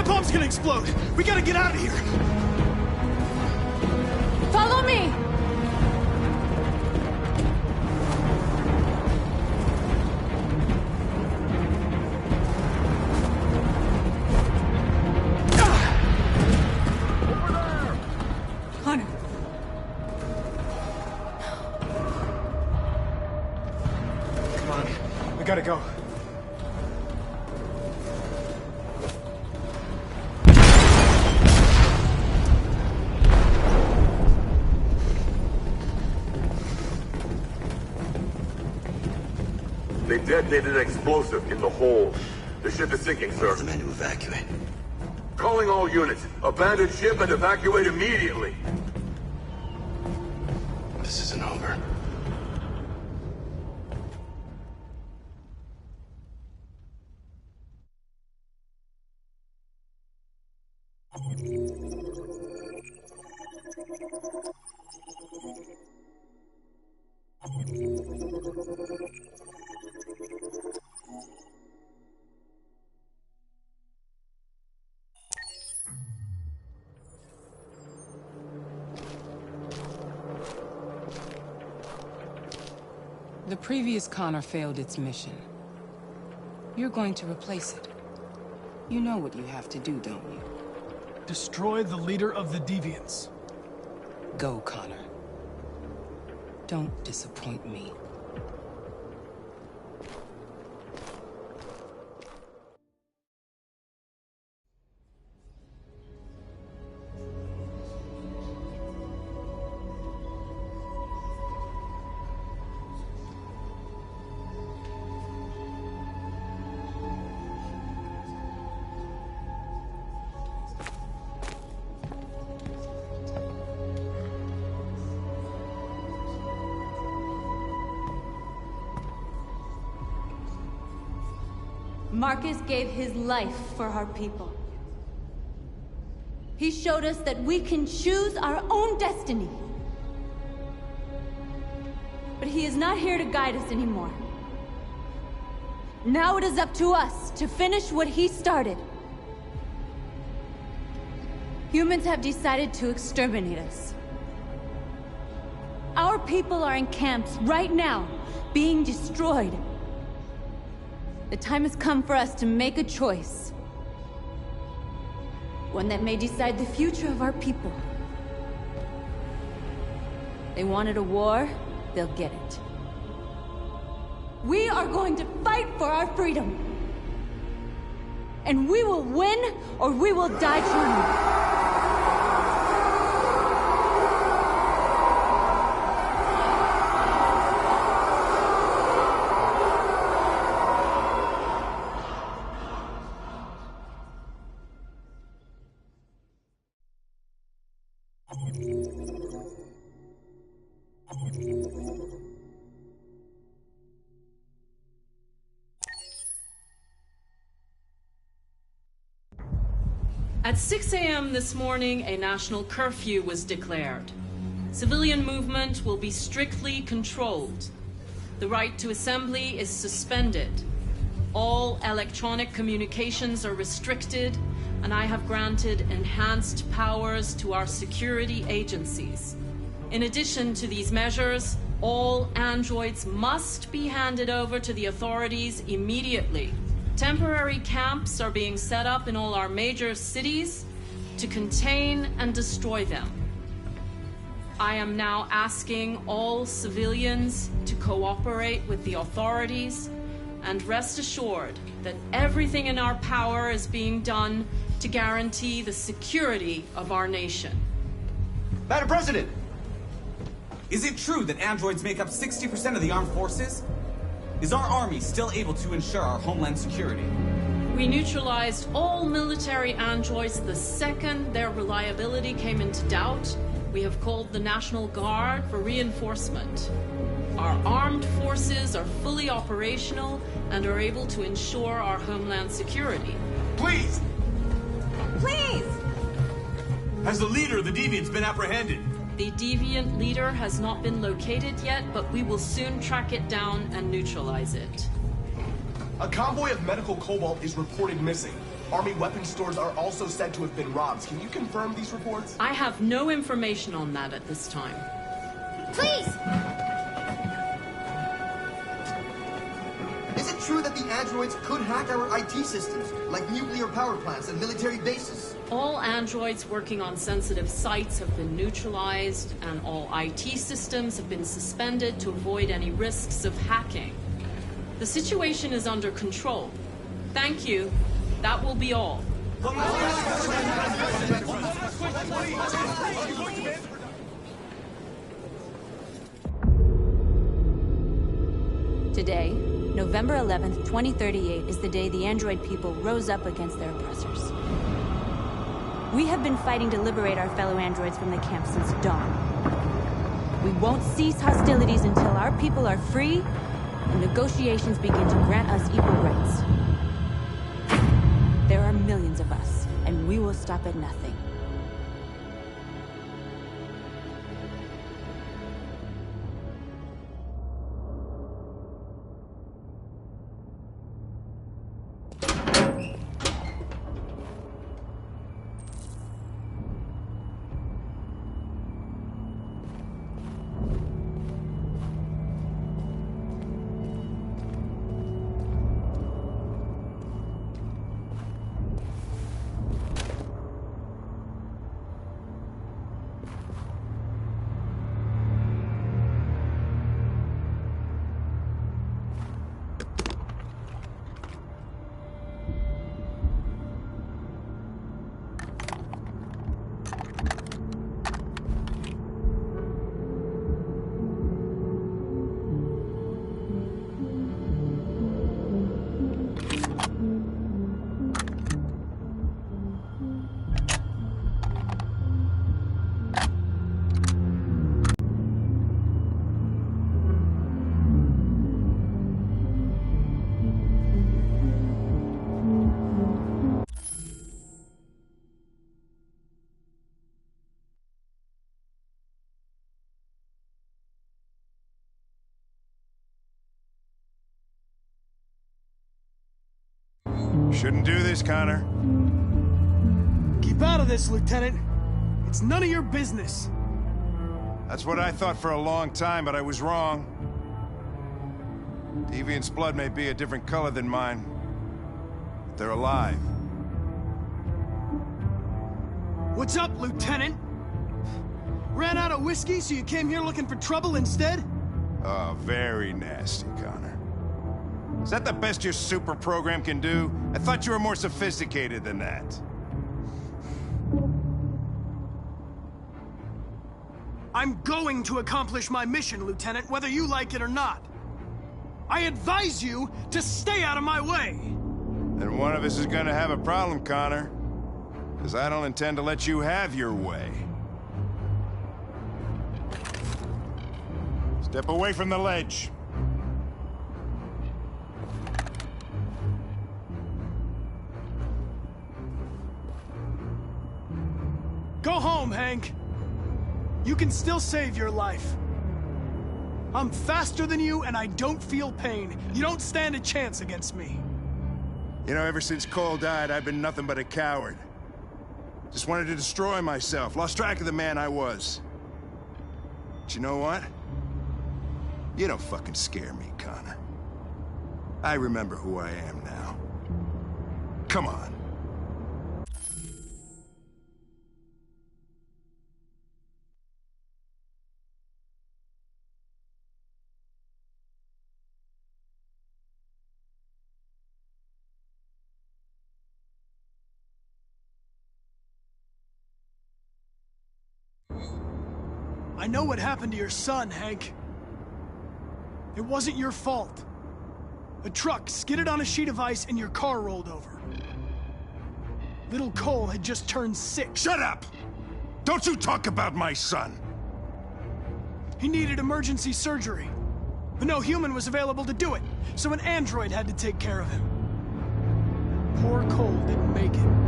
bomb's gonna explode! We gotta get out of here! Follow me! Connor. Come on, we gotta go. They detonated an explosive in the hold. The ship is sinking, sir. The men to evacuate. Calling all units. Abandon ship and evacuate immediately. This isn't over. The previous Connor failed its mission. You're going to replace it. You know what you have to do, don't you? Destroy the leader of the Deviants. Go, Connor. Don't disappoint me. Marcus gave his life for our people. He showed us that we can choose our own destiny. But he is not here to guide us anymore. Now it is up to us to finish what he started. Humans have decided to exterminate us. Our people are in camps right now, being destroyed. The time has come for us to make a choice. One that may decide the future of our people. They wanted a war, they'll get it. We are going to fight for our freedom. And we will win, or we will die trying. At 6 a.m. this morning, a national curfew was declared. Civilian movement will be strictly controlled. The right to assembly is suspended. All electronic communications are restricted, and I have granted enhanced powers to our security agencies. In addition to these measures, all androids must be handed over to the authorities immediately. Temporary camps are being set up in all our major cities to contain and destroy them. I am now asking all civilians to cooperate with the authorities and rest assured that everything in our power is being done to guarantee the security of our nation. Madam President! Is it true that androids make up 60% of the armed forces? Is our army still able to ensure our homeland security? We neutralized all military androids the second their reliability came into doubt. We have called the National Guard for reinforcement. Our armed forces are fully operational and are able to ensure our homeland security. Please! Please! Has the leader of the Deviants been apprehended? The Deviant leader has not been located yet, but we will soon track it down and neutralize it. A convoy of medical cobalt is reported missing. Army weapon stores are also said to have been robbed. Can you confirm these reports? I have no information on that at this time. Please! Is it true that the androids could hack our IT systems, like nuclear power plants and military bases? All androids working on sensitive sites have been neutralized, and all IT systems have been suspended to avoid any risks of hacking. The situation is under control. Thank you. That will be all. Today, November 11th, 2038, is the day the android people rose up against their oppressors. We have been fighting to liberate our fellow androids from the camp since dawn. We won't cease hostilities until our people are free and negotiations begin to grant us equal rights. There are millions of us, and we will stop at nothing. Shouldn't do this, Connor. Keep out of this, Lieutenant. It's none of your business. That's what I thought for a long time, but I was wrong. Deviant's blood may be a different color than mine, but they're alive. What's up, Lieutenant? Ran out of whiskey, so you came here looking for trouble instead? Oh, very nasty, Connor. Is that the best your super program can do? I thought you were more sophisticated than that. I'm going to accomplish my mission, Lieutenant, whether you like it or not. I advise you to stay out of my way. And one of us is gonna have a problem, Connor. Because I don't intend to let you have your way. Step away from the ledge. Go home, Hank. You can still save your life. I'm faster than you, and I don't feel pain. You don't stand a chance against me. You know, ever since Cole died, I've been nothing but a coward. Just wanted to destroy myself. Lost track of the man I was. But you know what? You don't fucking scare me, Connor. I remember who I am now. Come on. I know what happened to your son, Hank. It wasn't your fault. A truck skidded on a sheet of ice and your car rolled over. Little Cole had just turned 6. Shut up! Don't you talk about my son! He needed emergency surgery, but no human was available to do it, so an android had to take care of him. Poor Cole didn't make it.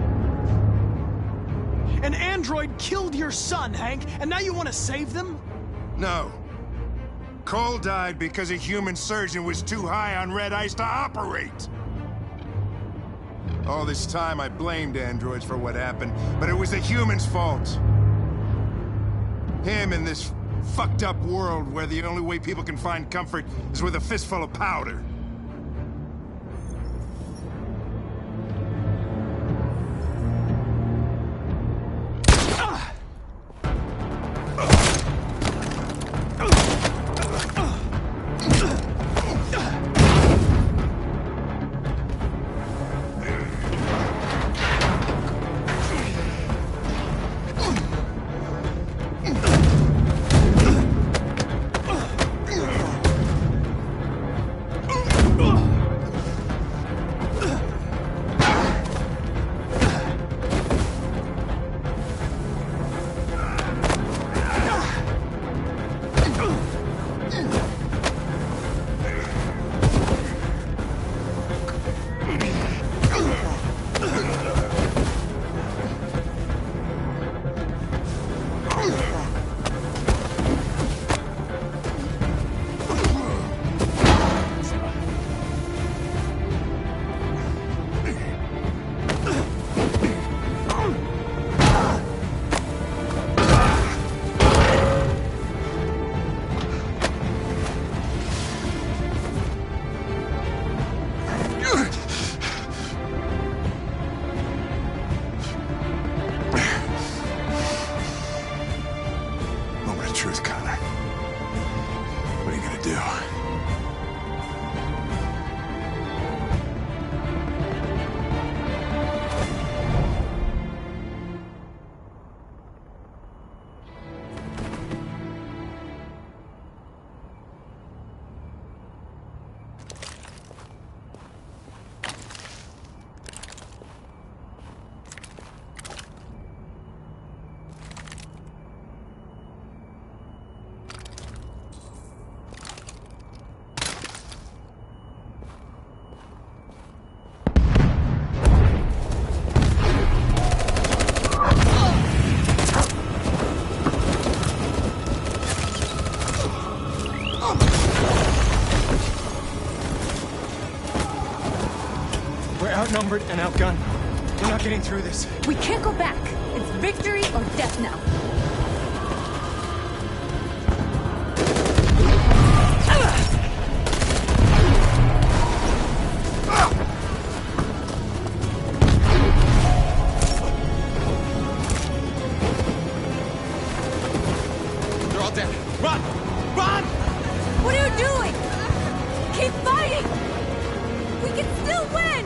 An android killed your son, Hank, and now you want to save them? No. Cole died because a human surgeon was too high on red ice to operate. All this time I blamed androids for what happened, but it was the humans' fault. Him in this fucked up world where the only way people can find comfort is with a fistful of powder. outnumbered and outgunned. We're not getting through this. We can't go back. It's victory or death now. They're all dead. Run! Run! What are you doing? Keep fighting! We can still win!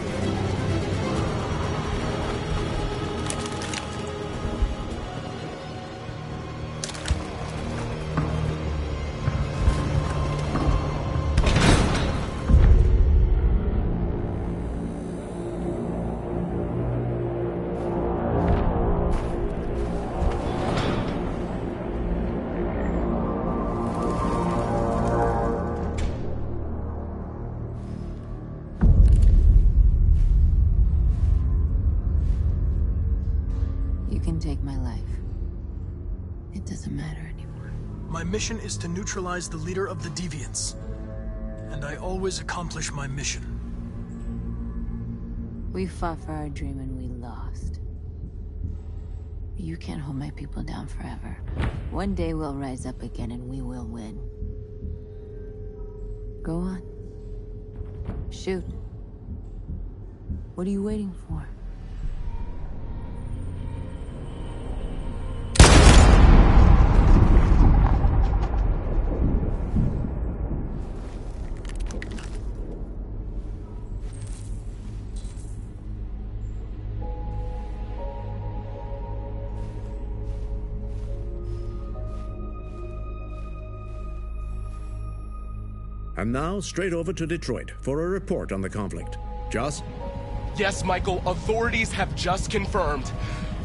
You can take my life. It doesn't matter anymore. My mission is to neutralize the leader of the Deviants. And I always accomplish my mission. We fought for our dream and we lost. You can't hold my people down forever. One day we'll rise up again and we will win. Go on. Shoot. What are you waiting for? And now, straight over to Detroit for a report on the conflict. Joss? Yes, Michael, authorities have just confirmed.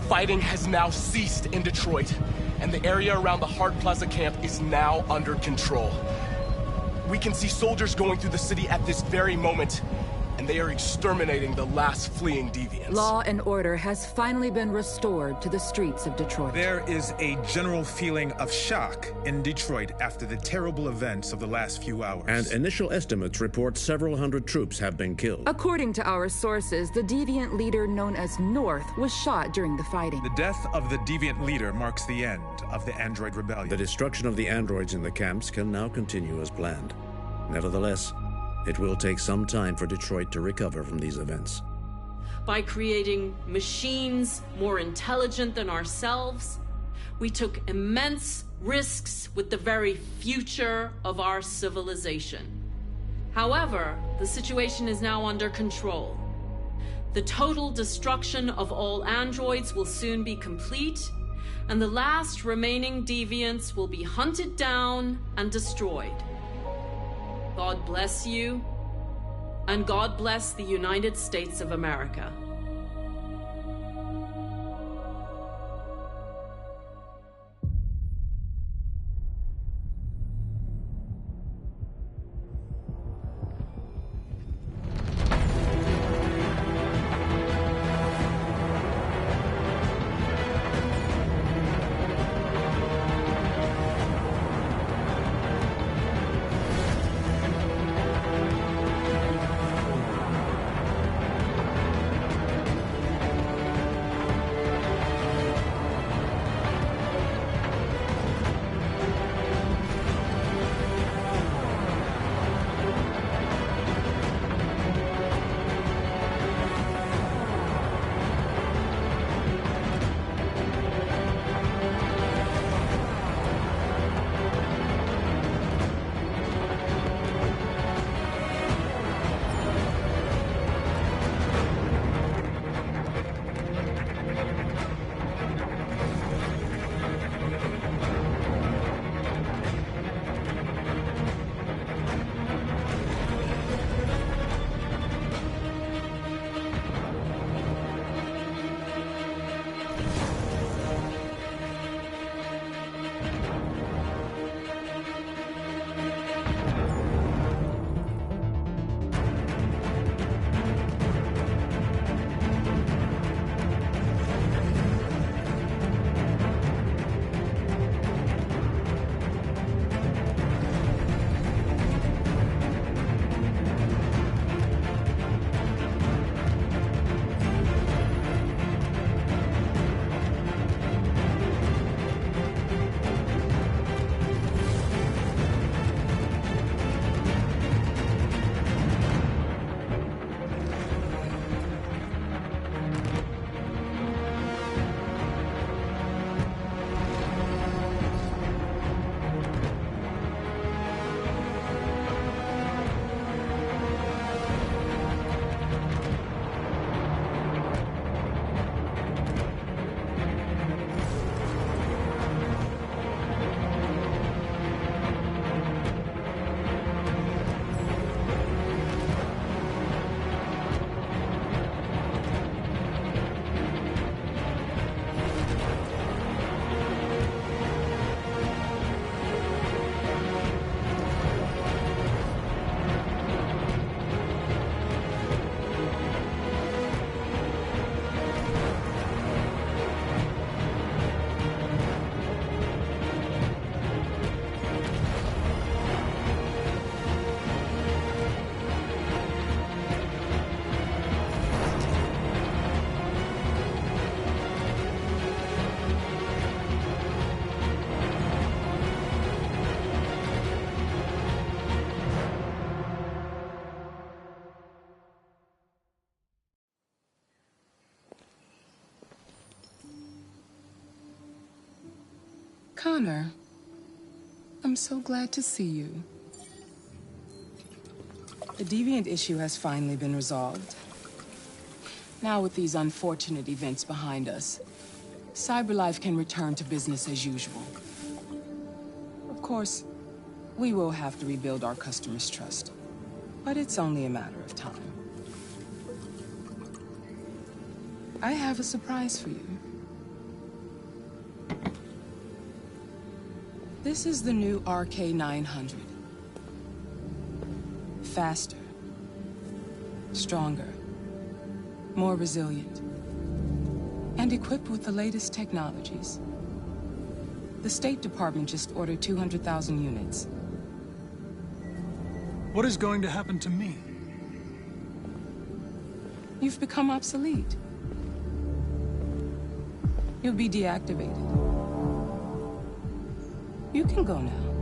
Fighting has now ceased in Detroit, and the area around the Hart Plaza camp is now under control. We can see soldiers going through the city at this very moment, and they are exterminating the last fleeing deviants. Law and order has finally been restored to the streets of Detroit. There is a general feeling of shock in Detroit after the terrible events of the last few hours. And initial estimates report several hundred troops have been killed. According to our sources, the deviant leader known as North was shot during the fighting. The death of the deviant leader marks the end of the android rebellion. The destruction of the androids in the camps can now continue as planned. Nevertheless, it will take some time for Detroit to recover from these events. By creating machines more intelligent than ourselves, we took immense risks with the very future of our civilization. However, the situation is now under control. The total destruction of all androids will soon be complete, and the last remaining deviants will be hunted down and destroyed. God bless you, and God bless the United States of America. Connor, I'm so glad to see you. The Deviant issue has finally been resolved. Now with these unfortunate events behind us, CyberLife can return to business as usual. Of course, we will have to rebuild our customers' trust, but it's only a matter of time. I have a surprise for you. This is the new RK900. Faster, stronger, more resilient, and equipped with the latest technologies. The State Department just ordered 200,000 units. What is going to happen to me? You've become obsolete. You'll be deactivated. You can go now.